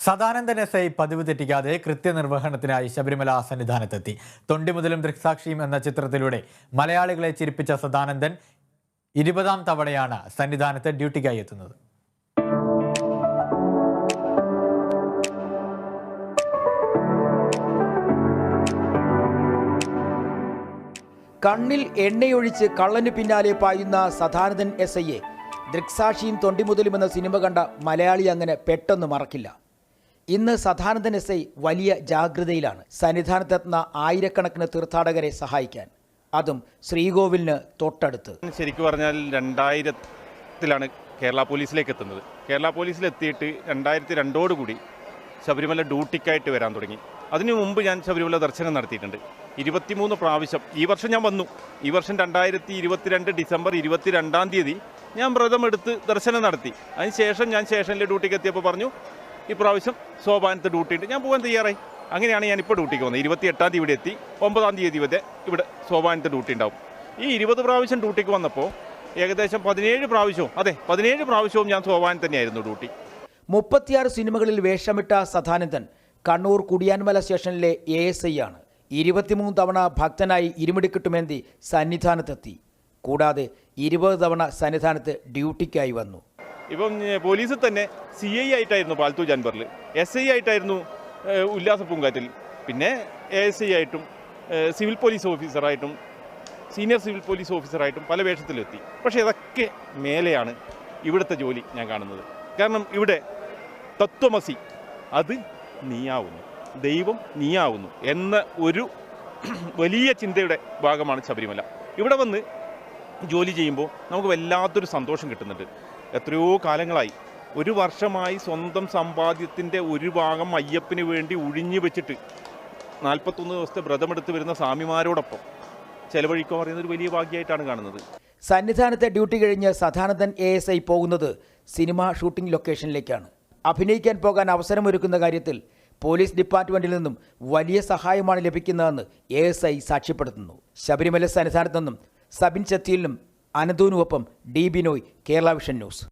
സദാനന്ദൻ എസ്.ഐ പതിവ് തെറ്റിക്കാതെ കൃത്യനിർവഹണത്തിനായി ശബരിമല സന്നിധാനത്തെത്തി. തൊണ്ടിമുതലും ദൃക്സാക്ഷിയും എന്ന ചിത്രത്തിലൂടെ മലയാളികളെ ചിരിപ്പിച്ച സദാനന്ദൻ 20ാം തവണയാണ് സന്നിധാനത്ത് ഡ്യൂട്ടിക്കായി എത്തുന്നത്. കണ്ണിൽ എണ്ണയൊഴിച്ച് കള്ളന് പിന്നാലെ പായുന്ന സദാനന്ദൻ എസ്.ഐയെ ദൃക്സാക്ഷിയും തൊണ്ടിമുതലും എന്ന സിനിമ കണ്ട മലയാളി അങ്ങനെ പെട്ടെന്ന് മറക്കില്ല. ഇന്ന് സദാനന്ദൻ എസ്.ഐ വലിയ ജാഗ്രതയിലാണ്. സന്നിധാനത്തെത്തുന്ന ആയിരക്കണക്കിന് തീർത്ഥാടകരെ സഹായിക്കാൻ, അതും ശ്രീകോവിലിന് തൊട്ടടുത്ത്. ശരിക്കും പറഞ്ഞാൽ 2000-ലാണ് കേരള പോലീസിലേക്ക് എത്തുന്നത്. കേരള പോലീസിലെത്തിയിട്ട് 2002 ശബരിമല ഡ്യൂട്ടിക്കായിട്ട് വരാൻ തുടങ്ങി. അതിനു മുമ്പ് ഞാൻ ശബരിമല ദർശനം നടത്തിയിട്ടുണ്ട് 23 പ്രാവശ്യം. ഈ വർഷം ഞാൻ വന്നു. ഈ വർഷം 2022 ഡിസംബർ 22-ാം തീയതി ഞാൻ വ്രതമെടുത്ത് ദർശനം നടത്തി. അതിനുശേഷം ഞാൻ സ്റ്റേഷനിൽ ഡ്യൂട്ടിക്ക് എത്തിയപ്പോൾ പറഞ്ഞു, ഇപ്രാവശ്യം സോപാനത്ത് ഡ്യൂട്ടി ഉണ്ട്, ഞാൻ പോകാൻ തയ്യാറായി. അങ്ങനെയാണ് ഞാനിപ്പോൾ ഡ്യൂട്ടിക്ക് വന്നത്. 28-ാം തീയതി ഇവിടെ എത്തി. 9-ാം തീയതി വരെ ഇവിടെ സോപാനത്ത് ഡ്യൂട്ടി ഉണ്ടാവും. ഈ 20 പ്രാവശ്യം ഡ്യൂട്ടിക്ക് വന്നപ്പോൾ ഏകദേശം 17 പ്രാവശ്യവും ഞാൻ സോപാനത്ത് തന്നെയായിരുന്നു ഡ്യൂട്ടി. 36 സിനിമകളിൽ വേഷമിട്ട സദാനന്ദൻ കണ്ണൂർ കുടിയാൻമല സ്റ്റേഷനിലെ ASI ആണ്. 23 തവണ ഭക്തനായി ഇരുമിടിക്കിട്ടുമേന്തി സന്നിധാനത്തെത്തി. കൂടാതെ 20 തവണ സന്നിധാനത്ത് ഡ്യൂട്ടിക്കായി വന്നു. ഇപ്പം പോലീസിൽ തന്നെ CI ആയിട്ടായിരുന്നു പാൽത്തു ജാൻബറിൽ, SI ആയിട്ടായിരുന്നു ഉല്ലാസ പൂങ്കാറ്റിൽ, പിന്നെ ASI ആയിട്ടും സിവിൽ പോലീസ് ഓഫീസറായിട്ടും സീനിയർ സിവിൽ പോലീസ് ഓഫീസറായിട്ടും പല വേഷത്തിലെത്തി. പക്ഷേ ഇതൊക്കെ മേലെയാണ് ഇവിടുത്തെ ജോലി ഞാൻ കാണുന്നത്. കാരണം ഇവിടെ തത്വമസി, അത് നീയാവുന്നു, ദൈവം നീയാവുന്നു എന്ന ഒരു വലിയ ചിന്തയുടെ ഭാഗമാണ് ശബരിമല. ഇവിടെ വന്ന് ജോലി ചെയ്യുമ്പോൾ നമുക്ക് വല്ലാത്തൊരു സന്തോഷം കിട്ടുന്നുണ്ട്. എത്രയോ കാലങ്ങളായി, 1 വർഷമായി സ്വന്തം സമ്പാദ്യത്തിൻ്റെ ഒരു ഭാഗം അയ്യപ്പന് വേണ്ടി ഒഴിഞ്ഞു വെച്ചിട്ട് 41 ദിവസത്തെ വ്രതമെടുത്ത് വരുന്ന സ്വാമിമാരോടൊപ്പം ചെലവഴിക്കുക പറയുന്നത് ഒരു വലിയ ഭാഗ്യമായിട്ടാണ് കാണുന്നത്. സന്നിധാനത്തെ ഡ്യൂട്ടി കഴിഞ്ഞ് സദാനന്ദൻ ASI പോകുന്നത് സിനിമ ഷൂട്ടിംഗ് ലൊക്കേഷനിലേക്കാണ്. അഭിനയിക്കാൻ പോകാൻ അവസരമൊരുക്കുന്ന കാര്യത്തിൽ പോലീസ് ഡിപ്പാർട്ട്മെന്റിൽ നിന്നും വലിയ സഹായമാണ് ലഭിക്കുന്നതെന്ന് ASI സാക്ഷ്യപ്പെടുത്തുന്നു. ശബരിമല സന്നിധാനത്തു നിന്നും സബിൻ ചത്തിയിലും അനന്തൂനുമൊപ്പം D Binoy, Kerala Vision news.